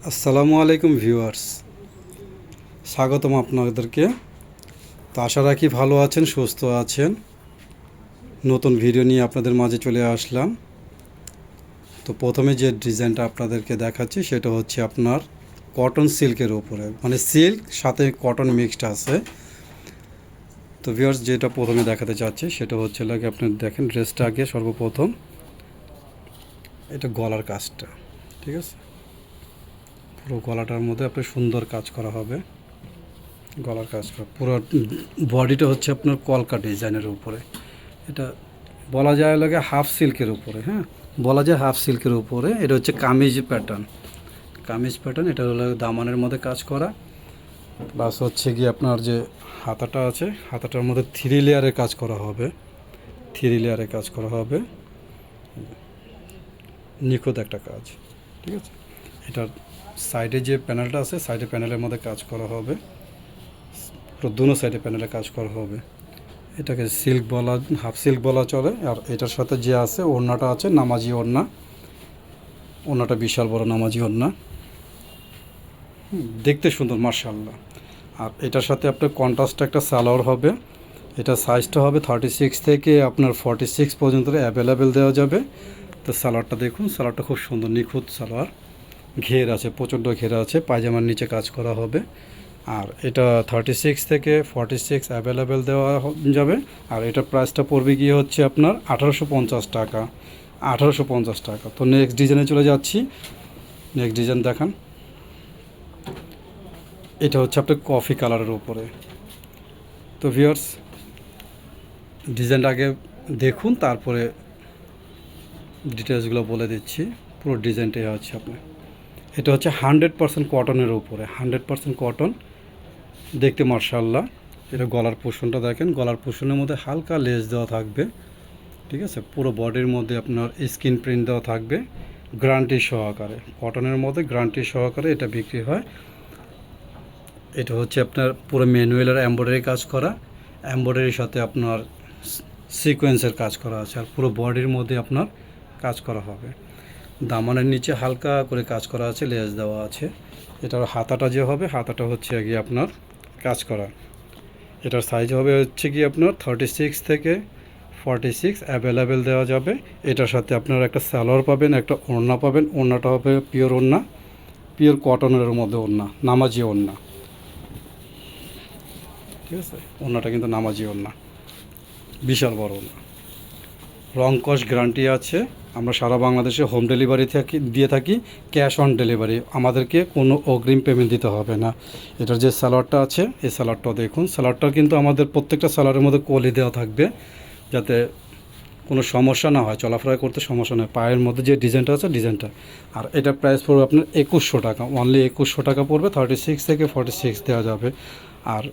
আসসালামু আলাইকুম ভিউয়ার্স, স্বাগতম আপনাদেরকে। তো আশা রাখি ভালো আছেন, সুস্থ আছেন। নতুন ভিডিও নিয়ে আপনাদের মাঝে চলে আসলাম। তো প্রথমে যে ডিজাইনটা আপনাদেরকে দেখাচ্ছি সেটা হচ্ছে আপনার কটন সিল্কের উপরে, মানে সিল্ক সাথে কটন মিক্সড আছে। তো ভিউয়ার্স, যেটা প্রথমে দেখাতে চাচ্ছি সেটা হচ্ছে লাগে আপনি দেখেন ড্রেসটা আগে সর্বপ্রথম এটা গলার কাজটা, ঠিক আছে। পুরো গলাটার মধ্যে আপনার সুন্দর কাজ করা হবে। গলার কাজ করা পুরো বডিটা হচ্ছে আপনার কলকা ডিজাইনের উপরে। এটা বলা যায় লাগে হাফ সিল্কের উপরে, হ্যাঁ বলা যায় হাফ সিল্কের উপরে। এটা হচ্ছে কামিজ প্যাটার্ন, এটা হলো দামানের মধ্যে কাজ করা। প্লাস হচ্ছে কি আপনার যে হাতাটা আছে, হাতাটার মধ্যে 3 লেয়ারে কাজ করা হবে, 3 লেয়ারে কাজ করা হবে। নিখুঁত একটা কাজ, ঠিক আছে। এটার সাইডে যে প্যানেলটা আছে, সাইডে প্যানেলের মধ্যে কাজ করা হবে, পুরো দুনো সাইডে প্যানেলে কাজ করা হবে। এটাকে সিল্ক বলা, হাফ সিল্ক বলা চলে। আর এটার সাথে যে আছে ওড়নাটা আছে নামাজি ওড়না, ওড়নাটা বিশাল বড় নামাজি ওড়না, দেখতে সুন্দর মাশাআল্লাহ। আর এটার সাথে আপনার কন্ট্রাস্ট একটা সালোয়ার হবে। এটা সাইজটা হবে 36 থেকে আপনার 46 পর্যন্ত অ্যাভেলেবেল দেওয়া যাবে। তো সালোয়ারটা দেখুন, সালোয়ারটা খুব সুন্দর নিখুঁত সালোয়ার, ঘের আছে, প্রচণ্ড ঘেরা আছে, পায়জামার নিচে কাজ করা হবে। আর এটা 36 থেকে 46 অ্যাভেলেবেল দেওয়া যাবে। আর এটার প্রাইসটা পড়বে গিয়ে হচ্ছে আপনার 1850 টাকা, 1850 টাকা। তো নেক্সট ডিজাইনে চলে যাচ্ছি। নেক্সট ডিজাইন দেখান। এটা হচ্ছে আপনার কফি কালারের উপরে। তো ভিউয়ার্স, ডিজাইনটা আগে দেখুন, তারপরে ডিটেলসগুলো বলে দিচ্ছি। পুরো ডিজাইনটাই হচ্ছে আপনার, এটা হচ্ছে 100% কটনের উপরে, 100% কটন, দেখতে মাশাআল্লাহ। এটা গলার পোর্শনটা দেখেন, গলার পোর্শনের মধ্যে হালকা লেস দেওয়া থাকবে, ঠিক আছে। পুরো বডির মধ্যে আপনার স্ক্রিন প্রিন্ট দেওয়া থাকবে, গ্যারান্টি সহকারে। কটনের মধ্যে গ্যারান্টি সহকারে এটা বিক্রি হয়। এটা হচ্ছে আপনার পুরো ম্যানুয়ালের এমব্রয়ডারি কাজ করা, এমব্রয়ডারির সাথে আপনার সিকোয়েন্সের কাজ করা আছে। আর পুরো বডির মধ্যে আপনার কাজ করা হবে। দামানের নিচে হালকা করে কাজ করা আছে, লেস দেওয়া আছে। এটার হাতাটা যে হবে, হাতাটা হচ্ছে গিয়ে আপনার কাজ করা। এটার সাইজ হবে হচ্ছে কি আপনার 36 থেকে 46 অ্যাভেলেবেল দেওয়া যাবে। এটার সাথে আপনারা একটা সালোয়ার পাবেন, একটা ওড়না পাবেন। ওড়নাটা হবে পিওর ওড়না, পিওর কটনের মধ্যে ওড়না, নামাজি ওড়না, ঠিক আছে। ওড়নাটা কিন্তু নামাজি ওড়না, বিশাল বড় ওড়না। রং কস গ্যারান্টি আছে। আমরা সারা বাংলাদেশে হোম ডেলিভারি দিয়ে থাকি, ক্যাশ অন ডেলিভারি। আমাদেরকে কোনো অগ্রিম পেমেন্ট দিতে হবে না। এটার যে সালোয়ারটা আছে, এই সালোয়ারটাও দেখুন। সালোয়ারটা কিন্তু আমাদের প্রত্যেকটা সালোয়ারের মধ্যে কলি দেওয়া থাকবে, যাতে কোনো সমস্যা না হয়, চলাফেরা করতে সমস্যা নয়। পায়ের মধ্যে যে ডিজাইনটা আছে, ডিজাইনটা। আর এটা প্রাইস পড়বে আপনার 2100 টাকা, অনলি 2100 টাকা পড়বে। 36 থেকে 46 দেওয়া যাবে। আর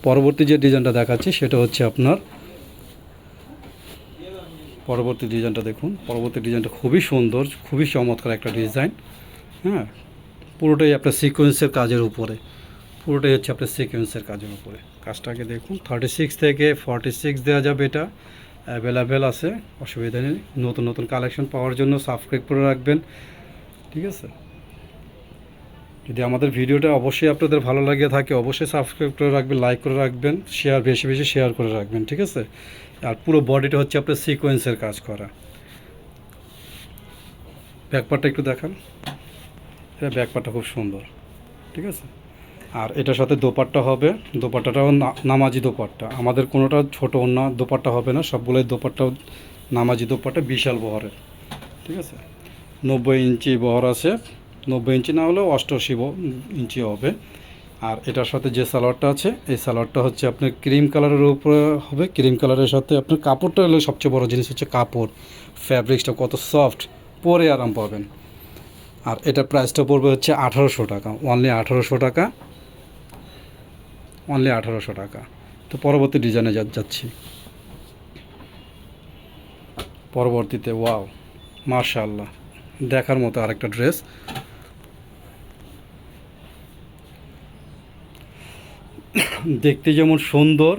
পরবর্তী যে ডিজাইনটা দেখাচ্ছি সেটা হচ্ছে আপনার পরবর্তী ডিজাইনটা দেখুন। পরবর্তী ডিজাইনটা খুবই সুন্দর, খুবই চমৎকার একটা ডিজাইন, হ্যাঁ। পুরোটাই আপনার সিকোয়েন্সের কাজের উপরে, পুরোটাই হচ্ছে আপনার সিকোয়েন্সের কাজের উপরে। কাজটাকে দেখুন। 36 থেকে 46 দেওয়া যাবে। এটা অ্যাভেলেবেল আছে, অসুবিধা নেই। নতুন নতুন কালেকশন পাওয়ার জন্য সাবস্ক্রাইব করে রাখবেন, ঠিক আছে। যদি আমাদের ভিডিওটা অবশ্যই আপনাদের ভালো লাগে থাকে, অবশ্যই সাবস্ক্রাইব করে রাখবেন, লাইক করে রাখবেন, শেয়ার, বেশি বেশি শেয়ার করে রাখবেন, ঠিক আছে। আর পুরো বডিটা হচ্ছে আপনার সিকোয়েন্সের কাজ করা। ব্যাকপার্টটা একটু দেখান। এটা ব্যাকপার্টটা খুব সুন্দর, ঠিক আছে। আর এটার সাথে দোপাট্টা হবে। দোপাট্টাটাও নামাজি দোপাট্টা, আমাদের কোনোটা ছোটো অন্য দোপাট্টা হবে না, সবগুলোই দোপাট্টা নামাজি দোপাট্টা, বিশাল বহরের, ঠিক আছে। 90 ইঞ্চি বহর আছে, 90 ইঞ্চি না হলেও 88 ইঞ্চি হবে। আর এটার সাথে যে সালোয়ারটা আছে, এই সালোয়ারটা হচ্ছে আপনার ক্রিম কালারের উপরে হবে। ক্রিম কালারের সাথে আপনার কাপড়টা হলো সবচেয়ে বড় জিনিস, হচ্ছে কাপড়, ফ্যাব্রিক্সটা কত সফট, পরে আরাম পাবেন। আর এটার প্রাইসটা পড়বে হচ্ছে 1800 টাকা, অনলি 1800 টাকা, অনলি 1800 টাকা। তো পরবর্তী ডিজাইনে যাচ্ছি। পরবর্তীতে ওয়াও, মাশাআল্লাহ, দেখার মতো আরেকটা ড্রেস। দেখতে যেমন সুন্দর,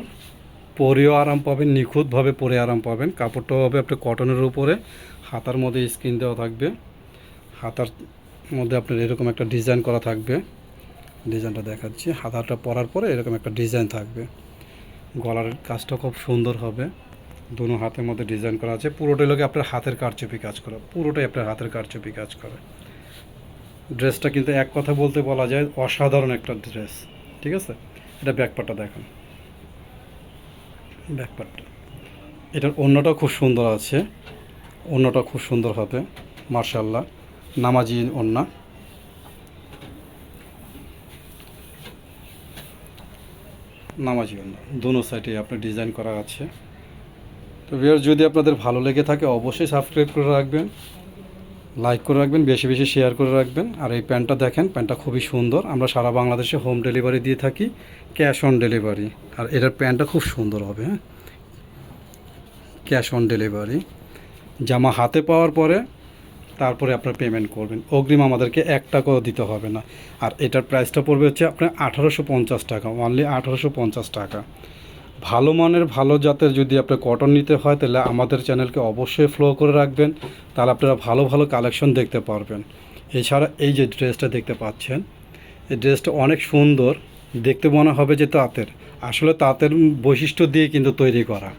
পরেও আরাম পাবেন, নিখুঁতভাবে পরে আরাম পাবেন। কাপড়টাও হবে আপনার কটনের উপরে, হাতার মধ্যে স্ক্রিন দেওয়া থাকবে। হাতার মধ্যে আপনার এরকম একটা ডিজাইন করা থাকবে। ডিজাইনটা দেখাচ্ছি, হাতাটা পরার পরে এরকম একটা ডিজাইন থাকবে। গলার কাজটা খুব সুন্দর হবে, দুনো হাতের মধ্যে ডিজাইন করা আছে। পুরোটাই লোকে আপনার হাতের কারচুপি কাজ করা, পুরোটাই আপনার হাতের কারচুপি কাজ করা। ড্রেসটা কিন্তু এক কথা বলতে বলা যায় অসাধারণ একটা ড্রেস, ঠিক আছে। এটা ব্যাকপার্টটা দেখেন, ব্যাকপার্টটা, এটার ওড়নাটাও খুব সুন্দর আছে, ওড়নাটা খুব সুন্দর হবে মার্শাল্লাহ, নামাজি ওড়না। নামাজি ওড়না দুনো সাইডে আপনার ডিজাইন করা আছে। তো ভিউয়ার, যদি আপনাদের ভালো লেগে থাকে অবশ্যই সাবস্ক্রাইব করে রাখবেন, লাইক করে রাখবেন, বেশি বেশি শেয়ার করে রাখবেন। আর এই প্যান্টটা দেখেন, প্যান্টটা খুবই সুন্দর। আমরা সারা বাংলাদেশে হোম ডেলিভারি দিয়ে থাকি, ক্যাশ অন ডেলিভারি। আর এটার প্যান্টটা খুব সুন্দর হবে, হ্যাঁ, ক্যাশ অন ডেলিভারি। জামা হাতে পাওয়ার পরে তারপরে আপনার পেমেন্ট করবেন, অগ্রিম আমাদেরকে 1 টাকাও দিতে হবে না। আর এটার প্রাইসটা পড়বে হচ্ছে আপনার 1850 টাকা, অনলি 1850 টাকা। ভালো মানের ভালো জাতের যদি আপনার কটন নিতে হয় তাহলে আমাদের চ্যানেলকে অবশ্যই ফলো করে রাখবেন, তাহলে আপনারা ভালো ভালো কালেকশন দেখতে পারবেন। এছাড়া এই যে ড্রেসটা দেখতে পাচ্ছেন, এই ড্রেসটা অনেক সুন্দর, দেখতে মনে হবে যে তাঁতের, আসলে তাঁতের বৈশিষ্ট্য দিয়ে কিন্তু তৈরি করা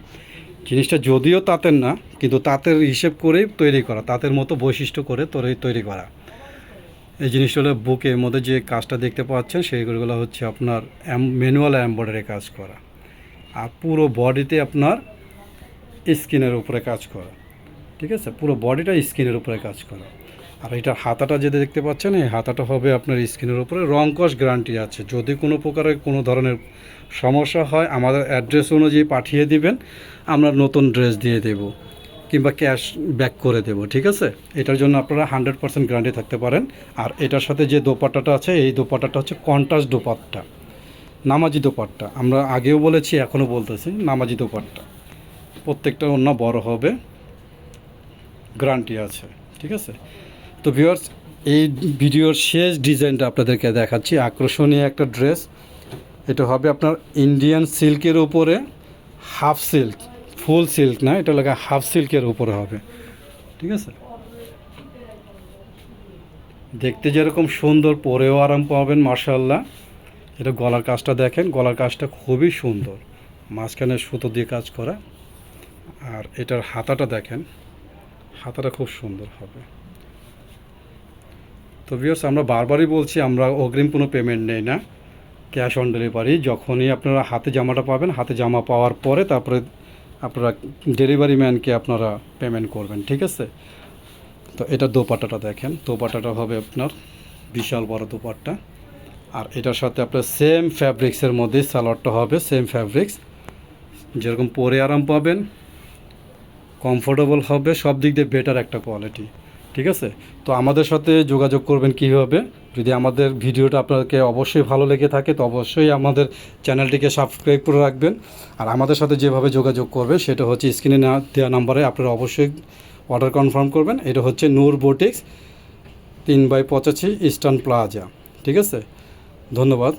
জিনিসটা, যদিও তাঁতের না কিন্তু তাঁতের হিসেব করেই তৈরি করা, তাঁতের মতো বৈশিষ্ট্য করে তৈরি করা। এই জিনিসটা হলো বুকের মধ্যে যে কাজটা দেখতে পাচ্ছেন সেইগুলো হচ্ছে আপনার ম্যানুয়াল এমব্রয়ডারি কাজ করা, আর পুরো বডিতে আপনার স্কিনের উপরে কাজ করা, ঠিক আছে, পুরো বডিটা স্কিনের উপরে কাজ করা। আর এটার হাতাটা যেটা দেখতে পাচ্ছেন, এই হাতাটা হবে আপনার স্কিনের উপরে, রং কস গ্যারান্টি আছে। যদি কোনো প্রকারের কোনো ধরনের সমস্যা হয় আমাদের অ্যাড্রেস অনুযায়ী পাঠিয়ে দিবেন, আমরা নতুন ড্রেস দিয়ে দেব কিংবা ক্যাশ ব্যাক করে দেব, ঠিক আছে। এটার জন্য আপনারা 100% গ্যারান্টি থাকতে পারেন। আর এটার সাথে যে দোপাট্টাটা আছে, এই দোপাট্টাটা হচ্ছে কন্ট্রাস্ট দোপাট্টা, নামাজি দোপাট্টা। আমরা আগেও বলেছি, এখনও বলতেছি, নামাজি দোপাট্টা। প্রত্যেকটা ওড়না বড় হবে, গ্যারান্টি আছে, ঠিক আছে। তো ভিউয়ার্স, এই ভিডিওর শেষ ডিজাইনটা আপনাদেরকে দেখাচ্ছি, আকর্ষণীয় একটা ড্রেস। এটা হবে আপনার ইন্ডিয়ান সিল্কের উপরে, হাফ সিল্ক, ফুল সিল্ক না, এটা লাগে হাফ সিল্কের উপরে হবে, ঠিক আছে। দেখতে যেরকম সুন্দর, পরেও আরাম পাবেন মাশাআল্লাহ। এটা গলার কাজটা দেখেন, গলার কাজটা খুবই সুন্দর, মাঝখানে সুতো দিয়ে কাজ করা। আর এটার হাতাটা দেখেন, হাতাটা খুব সুন্দর হবে। তো ভিউয়ার্স, আমরা বারবারই বলছি, আমরা অগ্রিম কোনো পেমেন্ট নেই না, ক্যাশ অন ডেলিভারি। যখনই আপনারা হাতে জামাটা পাবেন, হাতে জামা পাওয়ার পরে তারপরে আপনারা ডেলিভারি ম্যানকে আপনারা পেমেন্ট করবেন, ঠিক আছে। তো এটা দোপাট্টাটা দেখেন, দোপাট্টাটা হবে আপনার বিশাল বড় দোপাট্টা। আর এটার সাথে আপনার সেম ফ্যাব্রিক্সের মধ্যে সালোয়ারটা হবে, সেম ফ্যাব্রিক্স, যেরকম পরে আরাম পাবেন, কমফোর্টেবল হবে, সব দিক দিয়ে বেটার একটা কোয়ালিটি, ঠিক আছে। তো আমাদের সাথে যোগাযোগ করবেন কীভাবে, যদি আমাদের ভিডিওটা আপনাকে অবশ্যই ভালো লেগে থাকে তো অবশ্যই আমাদের চ্যানেলটিকে সাবস্ক্রাইব করে রাখবেন। আর আমাদের সাথে যেভাবে যোগাযোগ করবেন সেটা হচ্ছে স্ক্রিনে দেওয়া নাম্বারে আপনারা অবশ্যই অর্ডার কনফার্ম করবেন। এটা হচ্ছে নূর বুটিক্স, 3/85 ইস্টার্ন প্লাজা, ঠিক আছে। ধন্যবাদ,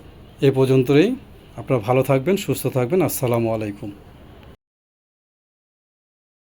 এ পর্যন্তই। আপনারা ভালো থাকবেন, সুস্থ থাকবেন। আসসালামু আলাইকুম।